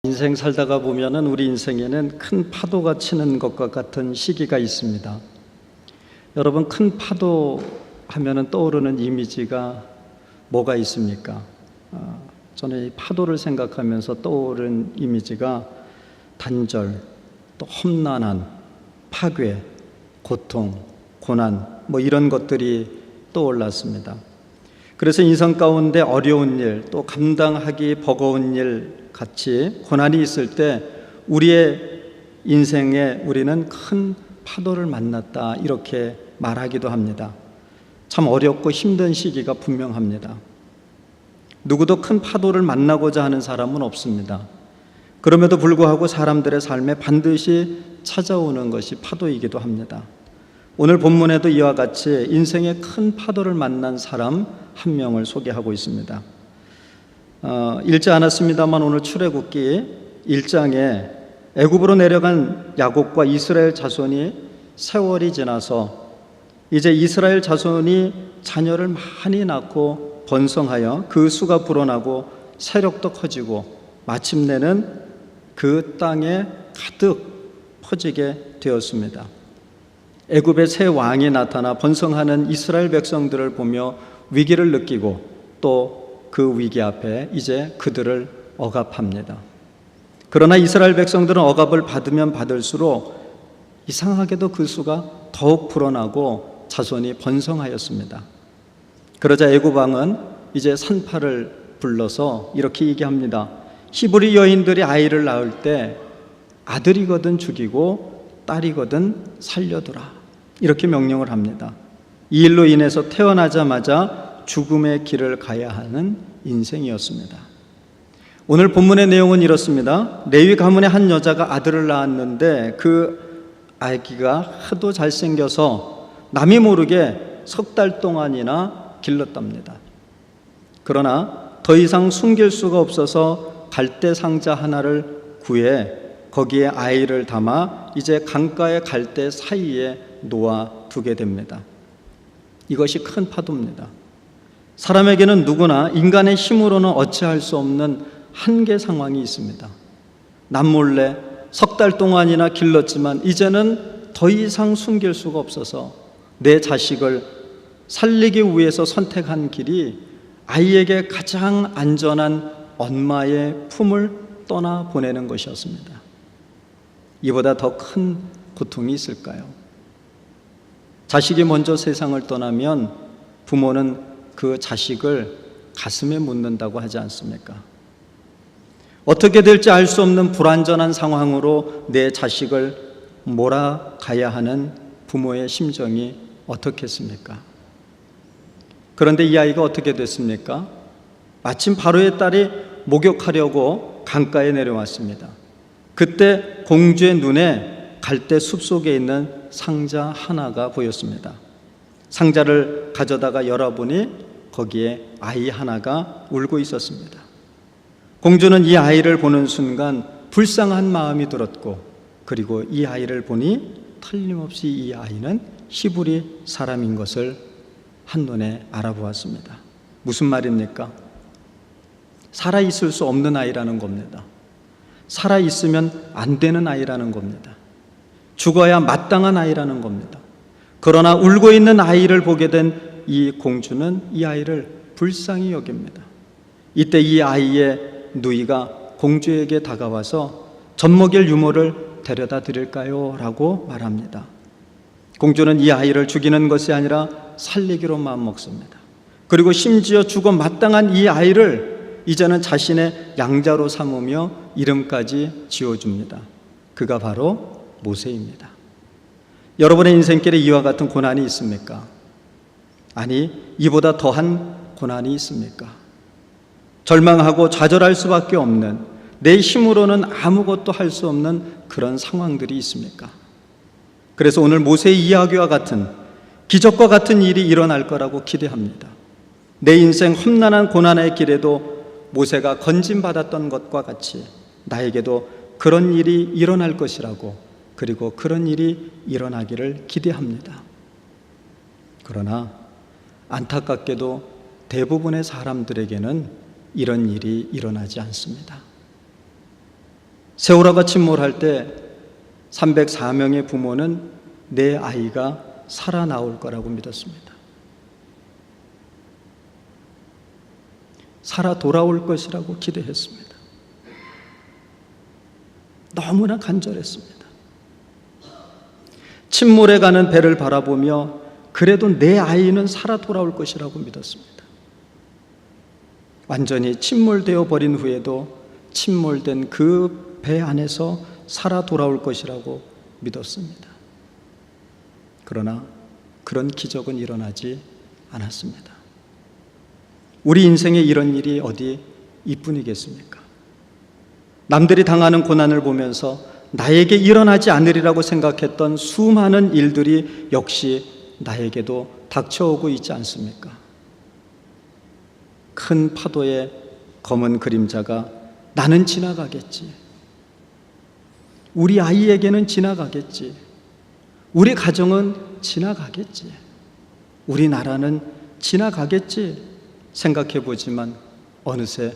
인생 살다가 보면은 우리 인생에는 큰 파도가 치는 것과 같은 시기가 있습니다. 여러분, 큰 파도 하면은 떠오르는 이미지가 뭐가 있습니까? 저는 이 파도를 생각하면서 떠오른 이미지가 단절, 또 험난한, 파괴, 고통, 고난, 이런 것들이 떠올랐습니다. 그래서 인생 가운데 어려운 일, 또 감당하기 버거운 일 같이 고난이 있을 때 우리의 인생에 우리는 큰 파도를 만났다, 이렇게 말하기도 합니다. 참 어렵고 힘든 시기가 분명합니다. 누구도 큰 파도를 만나고자 하는 사람은 없습니다. 그럼에도 불구하고 사람들의 삶에 반드시 찾아오는 것이 파도이기도 합니다. 오늘 본문에도 이와 같이 인생의 큰 파도를 만난 사람 한 명을 소개하고 있습니다. 읽지 않았습니다만 오늘 출애굽기 1장에 애굽으로 내려간 야곱과 이스라엘 자손이 세월이 지나서 이제 이스라엘 자손이 자녀를 많이 낳고 번성하여 그 수가 불어나고 세력도 커지고 마침내는 그 땅에 가득 퍼지게 되었습니다. 애굽의 새 왕이 나타나 번성하는 이스라엘 백성들을 보며 위기를 느끼고 또 그 위기 앞에 이제 그들을 억압합니다. 그러나 이스라엘 백성들은 억압을 받으면 받을수록 이상하게도 그 수가 더욱 불어나고 자손이 번성하였습니다. 그러자 애굽 왕은 이제 산파를 불러서 이렇게 얘기합니다. 히브리 여인들이 아이를 낳을 때 아들이거든 죽이고 딸이거든 살려두라, 이렇게 명령을 합니다. 이 일로 인해서 태어나자마자 죽음의 길을 가야 하는 인생이었습니다. 오늘 본문의 내용은 이렇습니다. 레위 가문의 한 여자가 아들을 낳았는데 그 아기가 하도 잘생겨서 남이 모르게 석 달 동안이나 길렀답니다. 그러나 더 이상 숨길 수가 없어서 갈대 상자 하나를 구해 거기에 아이를 담아 이제 강가의 갈대 사이에 놓아두게 됩니다. 이것이 큰 파도입니다. 사람에게는 누구나 인간의 힘으로는 어찌할 수 없는 한계 상황이 있습니다. 남몰래 석 달 동안이나 길렀지만 이제는 더 이상 숨길 수가 없어서 내 자식을 살리기 위해서 선택한 길이 아이에게 가장 안전한 엄마의 품을 떠나보내는 것이었습니다. 이보다 더 큰 고통이 있을까요? 자식이 먼저 세상을 떠나면 부모는 그 자식을 가슴에 묻는다고 하지 않습니까? 어떻게 될지 알 수 없는 불안전한 상황으로 내 자식을 몰아가야 하는 부모의 심정이 어떻겠습니까? 그런데 이 아이가 어떻게 됐습니까? 마침 바로의 딸이 목욕하려고 강가에 내려왔습니다. 그때 공주의 눈에 갈대 숲속에 있는 상자 하나가 보였습니다. 상자를 가져다가 열어보니 거기에 아이 하나가 울고 있었습니다. 공주는 이 아이를 보는 순간 불쌍한 마음이 들었고, 그리고 이 아이를 보니 틀림없이 이 아이는 히브리 사람인 것을 한눈에 알아보았습니다. 무슨 말입니까? 살아있을 수 없는 아이라는 겁니다. 살아있으면 안 되는 아이라는 겁니다. 죽어야 마땅한 아이라는 겁니다. 그러나 울고 있는 아이를 보게 된 이 공주는 이 아이를 불쌍히 여깁니다. 이때 이 아이의 누이가 공주에게 다가와서 젖먹일 유모를 데려다 드릴까요? 라고 말합니다. 공주는 이 아이를 죽이는 것이 아니라 살리기로 마음먹습니다. 그리고 심지어 죽어 마땅한 이 아이를 이제는 자신의 양자로 삼으며 이름까지 지어줍니다. 그가 바로 모세입니다. 여러분의 인생길에 이와 같은 고난이 있습니까? 아니, 이보다 더한 고난이 있습니까? 절망하고 좌절할 수밖에 없는, 내 힘으로는 아무것도 할 수 없는 그런 상황들이 있습니까? 그래서 오늘 모세의 이야기와 같은, 기적과 같은 일이 일어날 거라고 기대합니다. 내 인생 험난한 고난의 길에도 모세가 건짐받았던 것과 같이 나에게도 그런 일이 일어날 것이라고, 그리고 그런 일이 일어나기를 기대합니다. 그러나 안타깝게도 대부분의 사람들에게는 이런 일이 일어나지 않습니다. 세월호가 침몰할 때 304명의 부모는 내 아이가 살아나올 거라고 믿었습니다. 살아 돌아올 것이라고 기대했습니다. 너무나 간절했습니다. 침몰해 가는 배를 바라보며 그래도 내 아이는 살아 돌아올 것이라고 믿었습니다. 완전히 침몰되어 버린 후에도 침몰된 그 배 안에서 살아 돌아올 것이라고 믿었습니다. 그러나 그런 기적은 일어나지 않았습니다. 우리 인생에 이런 일이 어디 이뿐이겠습니까? 남들이 당하는 고난을 보면서 나에게 일어나지 않으리라고 생각했던 수많은 일들이 역시 나에게도 닥쳐오고 있지 않습니까? 큰 파도의 검은 그림자가 나는 지나가겠지. 우리 아이에게는 지나가겠지. 우리 가정은 지나가겠지. 우리 나라는 지나가겠지 생각해 보지만 어느새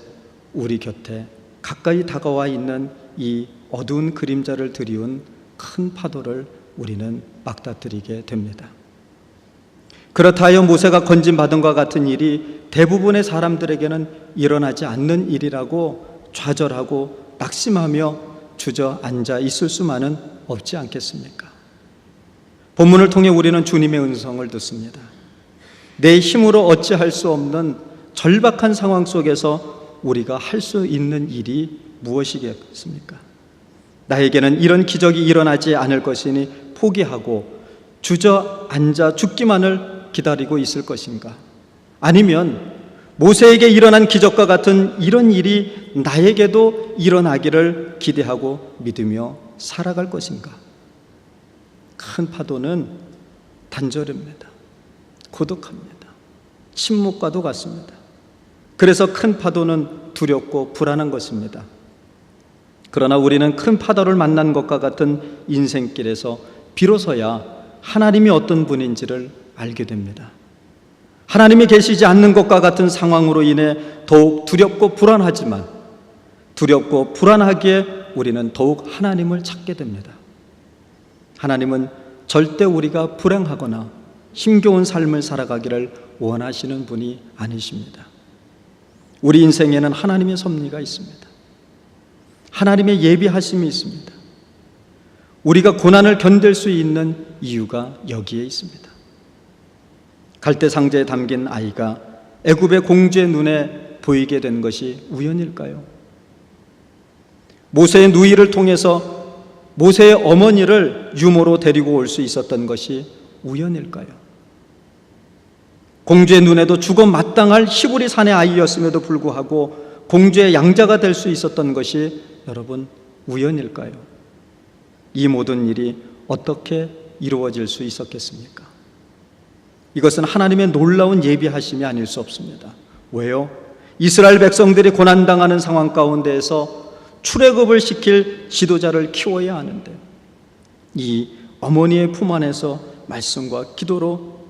우리 곁에 가까이 다가와 있는 이 어두운 그림자를 드리운 큰 파도를 우리는 맞닥뜨리게 됩니다. 그렇다 하여 모세가 건진받은 것과 같은 일이 대부분의 사람들에게는 일어나지 않는 일이라고 좌절하고 낙심하며 주저앉아 있을 수만은 없지 않겠습니까? 본문을 통해 우리는 주님의 음성을 듣습니다. 내 힘으로 어찌할 수 없는 절박한 상황 속에서 우리가 할 수 있는 일이 무엇이겠습니까? 나에게는 이런 기적이 일어나지 않을 것이니 포기하고 주저앉아 죽기만을 기다리고 있을 것인가? 아니면 모세에게 일어난 기적과 같은 이런 일이 나에게도 일어나기를 기대하고 믿으며 살아갈 것인가? 큰 파도는 단절입니다. 고독합니다. 침묵과도 같습니다. 그래서 큰 파도는 두렵고 불안한 것입니다. 그러나 우리는 큰 파도를 만난 것과 같은 인생길에서 비로소야 하나님이 어떤 분인지를 알게 됩니다. 하나님이 계시지 않는 것과 같은 상황으로 인해 더욱 두렵고 불안하지만 두렵고 불안하기에 우리는 더욱 하나님을 찾게 됩니다. 하나님은 절대 우리가 불행하거나 힘겨운 삶을 살아가기를 원하시는 분이 아니십니다. 우리 인생에는 하나님의 섭리가 있습니다. 하나님의 예비하심이 있습니다. 우리가 고난을 견딜 수 있는 이유가 여기에 있습니다. 갈대 상자에 담긴 아이가 애굽의 공주의 눈에 보이게 된 것이 우연일까요? 모세의 누이를 통해서 모세의 어머니를 유모로 데리고 올 수 있었던 것이 우연일까요? 공주의 눈에도 죽어 마땅할 히브리 산의 아이였음에도 불구하고 공주의 양자가 될 수 있었던 것이 여러분 우연일까요? 이 모든 일이 어떻게 이루어질 수 있었겠습니까? 이것은 하나님의 놀라운 예비하심이 아닐 수 없습니다. 왜요? 이스라엘 백성들이 고난당하는 상황 가운데에서 출애굽을 시킬 지도자를 키워야 하는데 이 어머니의 품 안에서 말씀과 기도로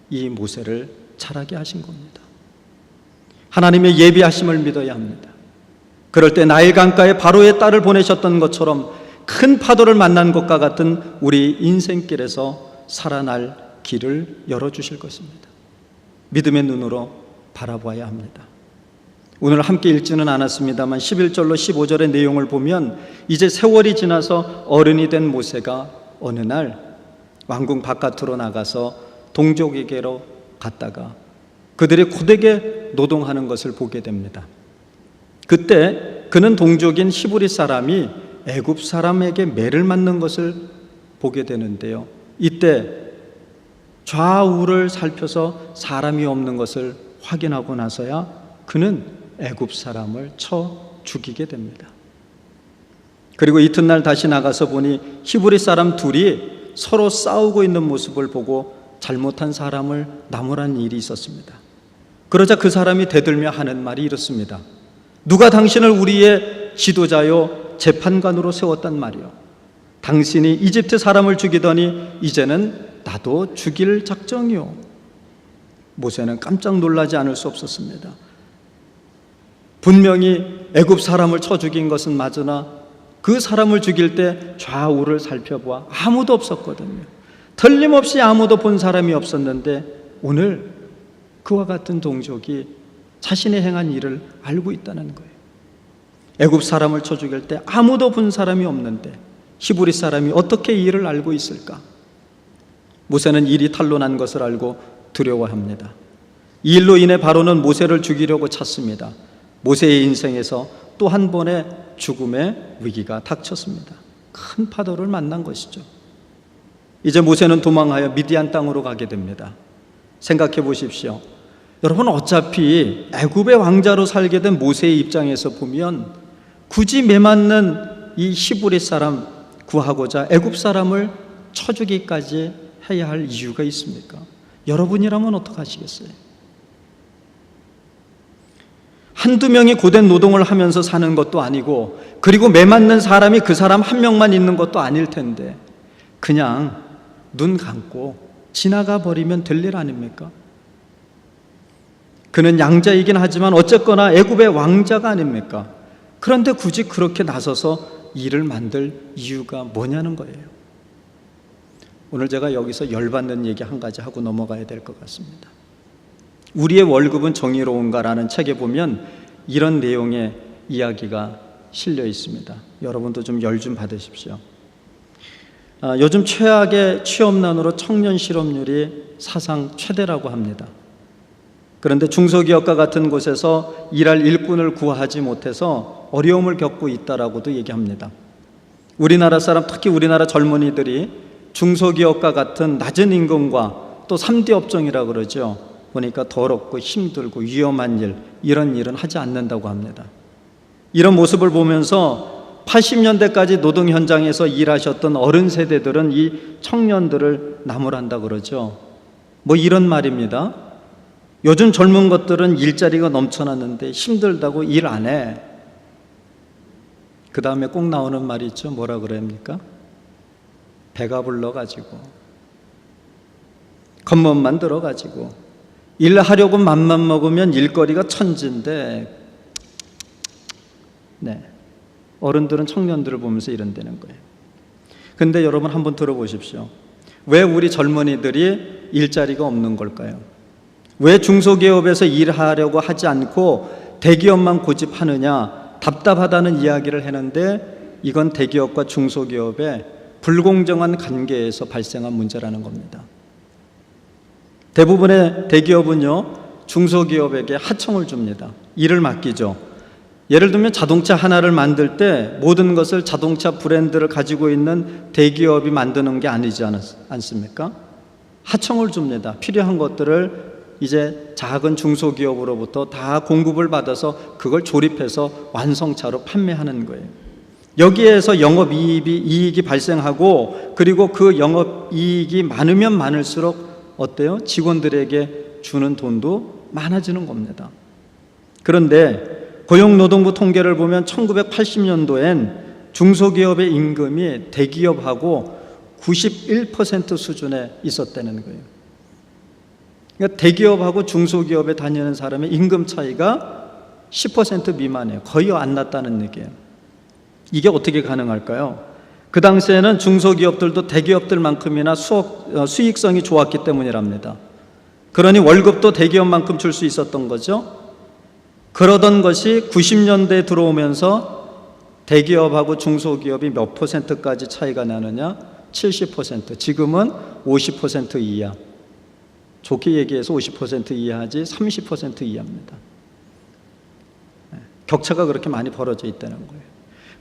이 모세를 자라게 하신 겁니다. 하나님의 예비하심을 믿어야 합니다. 그럴 때 나일 강가에 바로의 딸을 보내셨던 것처럼 큰 파도를 만난 것과 같은 우리 인생길에서 살아날 길을 열어주실 것입니다. 믿음의 눈으로 바라봐야 합니다. 오늘 함께 읽지는 않았습니다만 11절로 15절의 내용을 보면 이제 세월이 지나서 어른이 된 모세가 어느 날 왕궁 바깥으로 나가서 동족에게로 갔다가 그들이 고되게 노동하는 것을 보게 됩니다. 그때 그는 동족인 히브리 사람이 애굽 사람에게 매를 맞는 것을 보게 되는데요. 이때 좌우를 살펴서 사람이 없는 것을 확인하고 나서야 그는 애굽 사람을 쳐 죽이게 됩니다. 그리고 이튿날 다시 나가서 보니 히브리 사람 둘이 서로 싸우고 있는 모습을 보고 잘못한 사람을 나무란 일이 있었습니다. 그러자 그 사람이 대들며 하는 말이 이렇습니다. 누가 당신을 우리의 지도자요 재판관으로 세웠단 말이요. 당신이 이집트 사람을 죽이더니 이제는 나도 죽일 작정이요. 모세는 깜짝 놀라지 않을 수 없었습니다. 분명히 애굽 사람을 쳐 죽인 것은 맞으나 그 사람을 죽일 때 좌우를 살펴보아 아무도 없었거든요. 틀림없이 아무도 본 사람이 없었는데 오늘 그와 같은 동족이 자신의 행한 일을 알고 있다는 거예요. 애굽 사람을 쳐 죽일 때 아무도 본 사람이 없는데 히브리 사람이 어떻게 이 일을 알고 있을까? 모세는 일이 탄로 난 것을 알고 두려워합니다. 이 일로 인해 바로는 모세를 죽이려고 찾습니다. 모세의 인생에서 또 한 번의 죽음의 위기가 닥쳤습니다. 큰 파도를 만난 것이죠. 이제 모세는 도망하여 미디안 땅으로 가게 됩니다. 생각해 보십시오. 여러분, 어차피 애굽의 왕자로 살게 된 모세의 입장에서 보면 굳이 매맞는 이 히브리 사람 구하고자 애굽 사람을 쳐 죽이기까지 해야 할 이유가 있습니까? 여러분이라면 어떡하시겠어요? 한두 명이 고된 노동을 하면서 사는 것도 아니고, 그리고 매맞는 사람이 그 사람 한 명만 있는 것도 아닐 텐데 그냥 눈 감고 지나가 버리면 될 일 아닙니까? 그는 양자이긴 하지만 어쨌거나 애굽의 왕자가 아닙니까? 그런데 굳이 그렇게 나서서 일을 만들 이유가 뭐냐는 거예요. 오늘 제가 여기서 열받는 얘기 한 가지 하고 넘어가야 될 것 같습니다. 우리의 월급은 정의로운가라는 책에 보면 이런 내용의 이야기가 실려 있습니다. 여러분도 좀 열 좀 받으십시오. 요즘 최악의 취업난으로 청년 실업률이 사상 최대라고 합니다. 그런데 중소기업과 같은 곳에서 일할 일꾼을 구하지 못해서 어려움을 겪고 있다라고도 얘기합니다. 우리나라 사람, 특히 우리나라 젊은이들이 중소기업과 같은 낮은 임금과 또 3D 업종이라고 그러죠. 보니까 더럽고 힘들고 위험한 일, 이런 일은 하지 않는다고 합니다. 이런 모습을 보면서 80년대까지 노동 현장에서 일하셨던 어른 세대들은 이 청년들을 나무란다 그러죠. 뭐 이런 말입니다. 요즘 젊은 것들은 일자리가 넘쳐났는데 힘들다고 일 안 해. 그 다음에 꼭 나오는 말이 있죠. 뭐라 그럽니까? 배가 불러가지고, 겉멋만 들어가지고, 일하려고 맘만 먹으면 일거리가 천지인데, 네, 어른들은 청년들을 보면서 이런다는 거예요. 근데 여러분 한번 들어보십시오. 왜 우리 젊은이들이 일자리가 없는 걸까요? 왜 중소기업에서 일하려고 하지 않고 대기업만 고집하느냐, 답답하다는 이야기를 하는데 이건 대기업과 중소기업의 불공정한 관계에서 발생한 문제라는 겁니다. 대부분의 대기업은요, 중소기업에게 하청을 줍니다. 일을 맡기죠. 예를 들면 자동차 하나를 만들 때 모든 것을 자동차 브랜드를 가지고 있는 대기업이 만드는 게 아니지 않습니까? 하청을 줍니다. 필요한 것들을 이제 작은 중소기업으로부터 다 공급을 받아서 그걸 조립해서 완성차로 판매하는 거예요. 여기에서 영업이익이 발생하고, 그리고 그 영업이익이 많으면 많을수록 어때요? 직원들에게 주는 돈도 많아지는 겁니다. 그런데 고용노동부 통계를 보면 1980년도엔 중소기업의 임금이 대기업하고 91% 수준에 있었다는 거예요. 그러니까 대기업하고 중소기업에 다니는 사람의 임금 차이가 10% 미만이에요. 거의 안 났다는 얘기예요. 이게 어떻게 가능할까요? 그 당시에는 중소기업들도 대기업들만큼이나 수익성이 좋았기 때문이랍니다. 그러니 월급도 대기업만큼 줄 수 있었던 거죠. 그러던 것이 90년대에 들어오면서 대기업하고 중소기업이 몇 %까지 차이가 나느냐? 70%. 지금은 50% 이하. 좋게 얘기해서 50% 이하지 30% 이하입니다. 격차가 그렇게 많이 벌어져 있다는 거예요.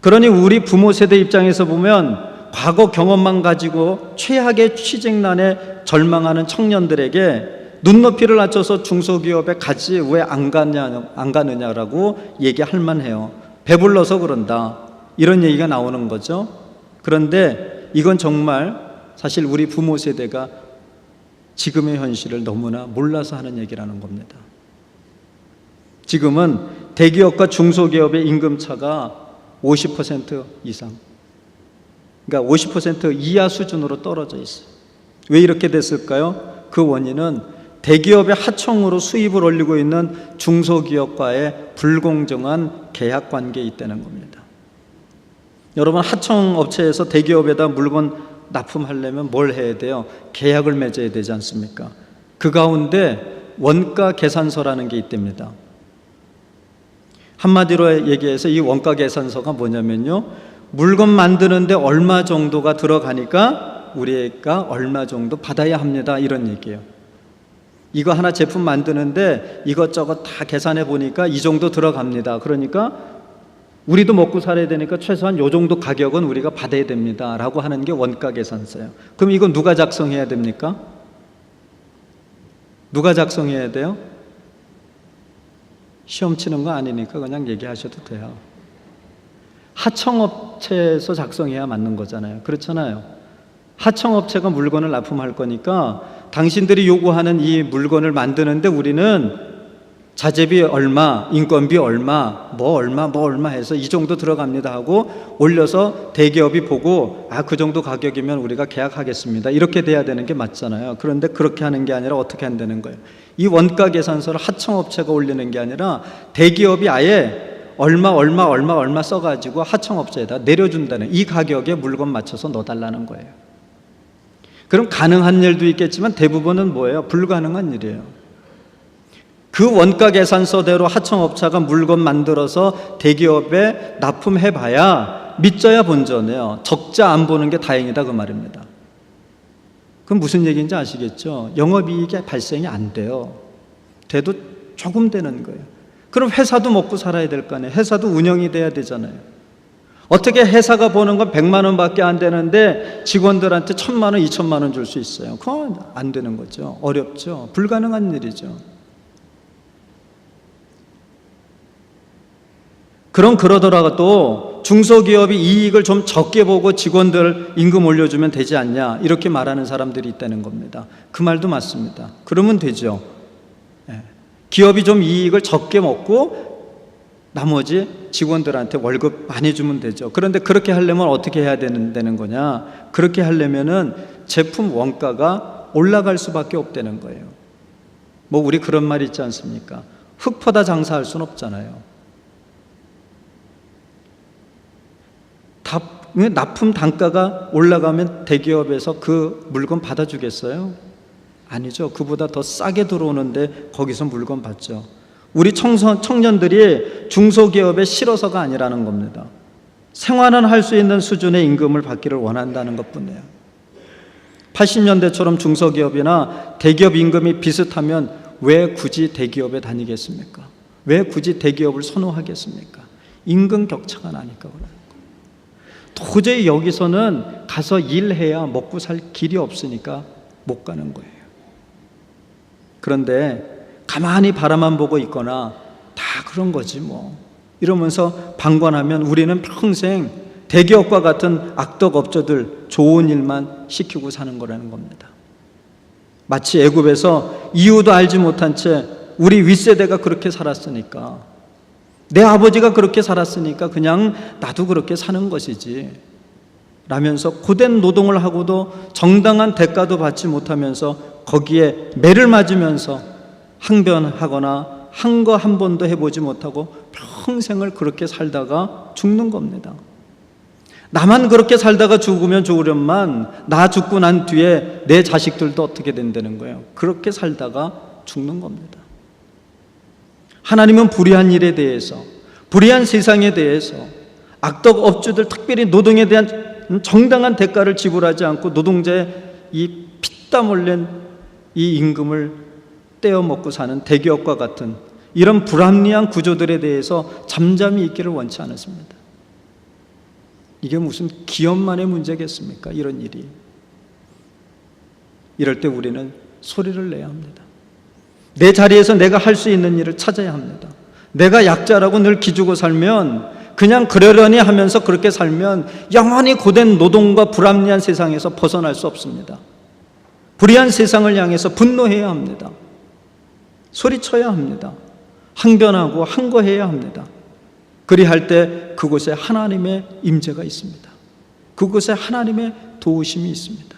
그러니 우리 부모 세대 입장에서 보면 과거 경험만 가지고 최악의 취직난에 절망하는 청년들에게 눈높이를 낮춰서 중소기업에 가지 왜 안 가느냐라고 얘기할 만해요. 배불러서 그런다, 이런 얘기가 나오는 거죠. 그런데 이건 정말 사실 우리 부모 세대가 지금의 현실을 너무나 몰라서 하는 얘기라는 겁니다. 지금은 대기업과 중소기업의 임금차가 50% 이상, 그러니까 50% 이하 수준으로 떨어져 있어요. 왜 이렇게 됐을까요? 그 원인은 대기업의 하청으로 수입을 올리고 있는 중소기업과의 불공정한 계약 관계에 있다는 겁니다. 여러분, 하청업체에서 대기업에다 물건 납품하려면 뭘 해야 돼요? 계약을 맺어야 되지 않습니까? 그 가운데 원가 계산서라는 게 있답니다. 한마디로 얘기해서 이 원가 계산서가 뭐냐면요, 물건 만드는데 얼마 정도가 들어가니까 우리가 얼마 정도 받아야 합니다, 이런 얘기예요. 이거 하나 제품 만드는데 이것저것 다 계산해 보니까 이 정도 들어갑니다. 그러니까 우리도 먹고 살아야 되니까 최소한 요 정도 가격은 우리가 받아야 됩니다 라고 하는 게 원가 계산서예요. 그럼 이거 누가 작성해야 됩니까? 누가 작성해야 돼요? 시험 치는 거 아니니까 그냥 얘기하셔도 돼요. 하청업체에서 작성해야 맞는 거잖아요. 그렇잖아요. 하청업체가 물건을 납품할 거니까 당신들이 요구하는 이 물건을 만드는데 우리는 자재비 얼마, 인건비 얼마, 뭐 얼마 해서 이 정도 들어갑니다 하고 올려서 대기업이 보고 그 정도 가격이면 우리가 계약하겠습니다, 이렇게 돼야 되는 게 맞잖아요. 그런데 그렇게 하는 게 아니라 어떻게 한다는 거예요? 이 원가 계산서를 하청업체가 올리는 게 아니라 대기업이 아예 얼마 써가지고 하청업체에다 내려준다는, 이 가격에 물건 맞춰서 넣어달라는 거예요. 그럼 가능한 일도 있겠지만 대부분은 뭐예요? 불가능한 일이에요. 그 원가 계산서대로 하청업체가 물건 만들어서 대기업에 납품해봐야 믿져야 본전이에요. 적자 안 보는 게 다행이다, 그 말입니다. 그럼 무슨 얘기인지 아시겠죠? 영업이익이 발생이 안 돼요. 돼도 조금 되는 거예요. 그럼 회사도 먹고 살아야 될 거 아니에요. 회사도 운영이 돼야 되잖아요. 어떻게 회사가 버는 건 100만 원밖에 안 되는데 직원들한테 1000만 원, 2000만 원 줄 수 있어요? 그건 안 되는 거죠. 어렵죠. 불가능한 일이죠. 그러더라도 중소기업이 이익을 좀 적게 보고 직원들 임금 올려주면 되지 않냐, 이렇게 말하는 사람들이 있다는 겁니다. 그 말도 맞습니다. 그러면 되죠. 기업이 좀 이익을 적게 먹고 나머지 직원들한테 월급 많이 주면 되죠. 그런데 그렇게 하려면 어떻게 해야 되는 거냐? 그렇게 하려면은 제품 원가가 올라갈 수밖에 없다는 거예요. 뭐 우리 그런 말 있지 않습니까? 흙퍼다 장사할 수는 없잖아요. 납품 단가가 올라가면 대기업에서 그 물건 받아주겠어요? 아니죠. 그보다 더 싸게 들어오는데 거기서 물건 받죠. 우리 청년들이 중소기업에 실어서가 아니라는 겁니다. 생활은 할 수 있는 수준의 임금을 받기를 원한다는 것뿐이에요. 80년대처럼 중소기업이나 대기업 임금이 비슷하면 왜 굳이 대기업에 다니겠습니까? 왜 굳이 대기업을 선호하겠습니까? 임금 격차가 나니까 그래요. 도저히 여기서는 가서 일해야 먹고 살 길이 없으니까 못 가는 거예요. 그런데 가만히 바라만 보고 있거나 다 그런 거지 뭐 이러면서 방관하면 우리는 평생 대기업과 같은 악덕업자들 좋은 일만 시키고 사는 거라는 겁니다. 마치 애굽에서 이유도 알지 못한 채 우리 윗세대가 그렇게 살았으니까, 내 아버지가 그렇게 살았으니까 그냥 나도 그렇게 사는 것이지 라면서 고된 노동을 하고도 정당한 대가도 받지 못하면서 거기에 매를 맞으면서 항변하거나 한 거 한 번도 해보지 못하고 평생을 그렇게 살다가 죽는 겁니다. 나만 그렇게 살다가 죽으면 좋으련만 나 죽고 난 뒤에 내 자식들도 어떻게 된다는 거예요. 그렇게 살다가 죽는 겁니다. 하나님은 불의한 일에 대해서, 불의한 세상에 대해서, 악덕 업주들 특별히 노동에 대한 정당한 대가를 지불하지 않고 노동자의 이 피땀 흘린 이 임금을 떼어 먹고 사는 대기업과 같은 이런 불합리한 구조들에 대해서 잠잠히 있기를 원치 않았습니다. 이게 무슨 기업만의 문제겠습니까? 이런 일이. 이럴 때 우리는 소리를 내야 합니다. 내 자리에서 내가 할 수 있는 일을 찾아야 합니다. 내가 약자라고 늘 기죽어 살면, 그냥 그러려니 하면서 그렇게 살면 영원히 고된 노동과 불합리한 세상에서 벗어날 수 없습니다. 불의한 세상을 향해서 분노해야 합니다. 소리쳐야 합니다. 항변하고 항거해야 합니다. 그리할 때 그곳에 하나님의 임재가 있습니다. 그곳에 하나님의 도우심이 있습니다.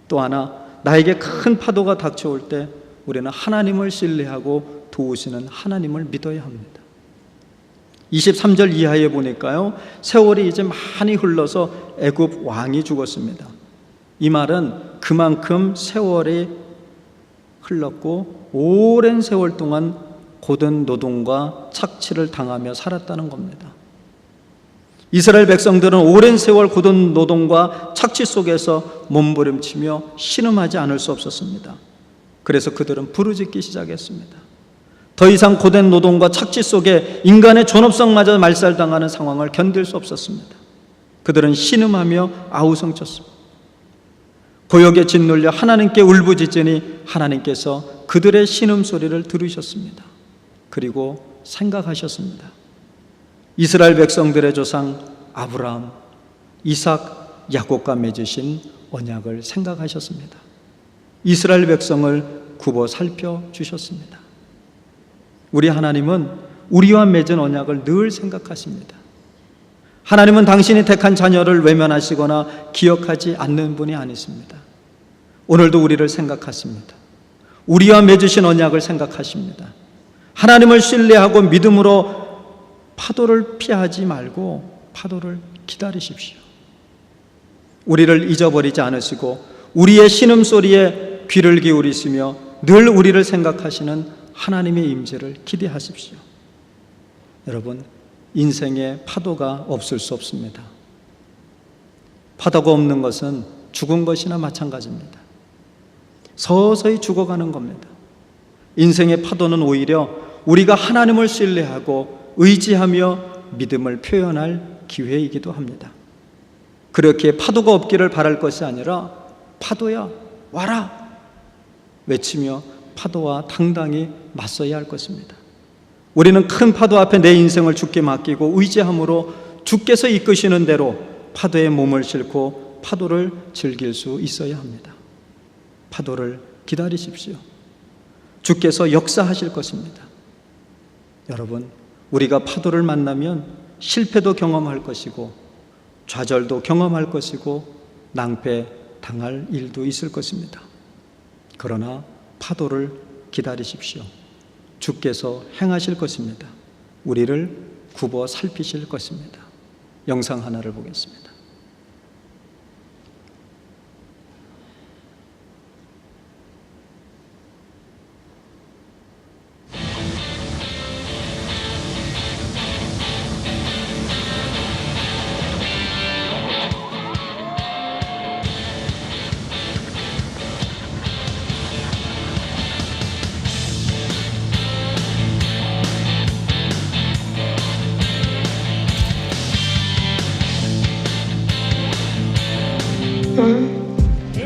또 하나, 나에게 큰 파도가 닥쳐올 때 우리는 하나님을 신뢰하고 도우시는 하나님을 믿어야 합니다. 23절 이하에 보니까요, 세월이 이제 많이 흘러서 애굽 왕이 죽었습니다. 이 말은 그만큼 세월이 흘렀고 오랜 세월 동안 고된 노동과 착취를 당하며 살았다는 겁니다. 이스라엘 백성들은 오랜 세월 고된 노동과 착취 속에서 몸부림치며 신음하지 않을 수 없었습니다. 그래서 그들은 부르짖기 시작했습니다. 더 이상 고된 노동과 착취 속에 인간의 존엄성마저 말살당하는 상황을 견딜 수 없었습니다. 그들은 신음하며 아우성쳤습니다. 고역에 짓눌려 하나님께 울부짖으니 하나님께서 그들의 신음소리를 들으셨습니다. 그리고 생각하셨습니다. 이스라엘 백성들의 조상 아브라함, 이삭, 야곱과 맺으신 언약을 생각하셨습니다. 이스라엘 백성을 굽어 살펴주셨습니다. 우리 하나님은 우리와 맺은 언약을 늘 생각하십니다. 하나님은 당신이 택한 자녀를 외면하시거나 기억하지 않는 분이 아니십니다. 오늘도 우리를 생각하십니다. 우리와 맺으신 언약을 생각하십니다. 하나님을 신뢰하고 믿음으로 파도를 피하지 말고 파도를 기다리십시오. 우리를 잊어버리지 않으시고 우리의 신음소리에 귀를 기울이시며 늘 우리를 생각하시는 하나님의 임재를 기대하십시오. 여러분, 인생에 파도가 없을 수 없습니다. 파도가 없는 것은 죽은 것이나 마찬가지입니다. 서서히 죽어가는 겁니다. 인생의 파도는 오히려 우리가 하나님을 신뢰하고 의지하며 믿음을 표현할 기회이기도 합니다. 그렇게 파도가 없기를 바랄 것이 아니라 파도야 와라 외치며 파도와 당당히 맞서야 할 것입니다. 우리는 큰 파도 앞에 내 인생을 주께 맡기고 의지함으로 주께서 이끄시는 대로 파도에 몸을 싣고 파도를 즐길 수 있어야 합니다. 파도를 기다리십시오. 주께서 역사하실 것입니다. 여러분, 우리가 파도를 만나면 실패도 경험할 것이고 좌절도 경험할 것이고 낭패 당할 일도 있을 것입니다. 그러나 파도를 기다리십시오. 주께서 행하실 것입니다. 우리를 굽어 살피실 것입니다. 영상 하나를 보겠습니다.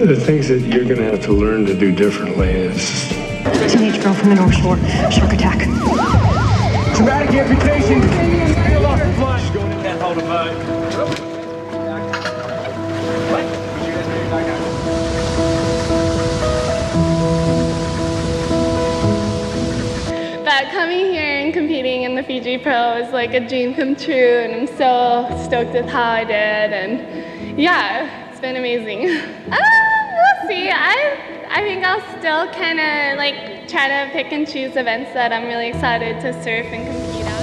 The things that you're going to have to learn to do differently is... Teenage girl from the North Shore. Shark attack. Traumatic amputation. Feel off the flush. Going in that hole to But coming here and competing in the Fiji Pro is like a dream come true, and I'm so stoked with how I did, and yeah, it's been amazing. We'll see. I think I'll still kind of like try to pick and choose events that I'm really excited to surf and compete at.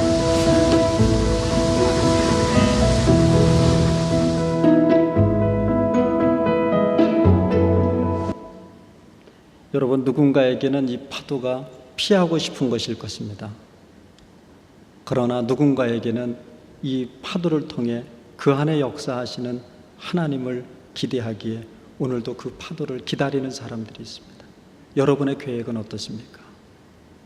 여러분, 누군가에게는 이 파도가 피하고 싶은 것일 것입니다. 그러나 누군가에게는 이 파도를 통해 그 안에 역사하시는 하나님을 기대하기에 오늘도 그 파도를 기다리는 사람들이 있습니다. 여러분의 계획은 어떻습니까?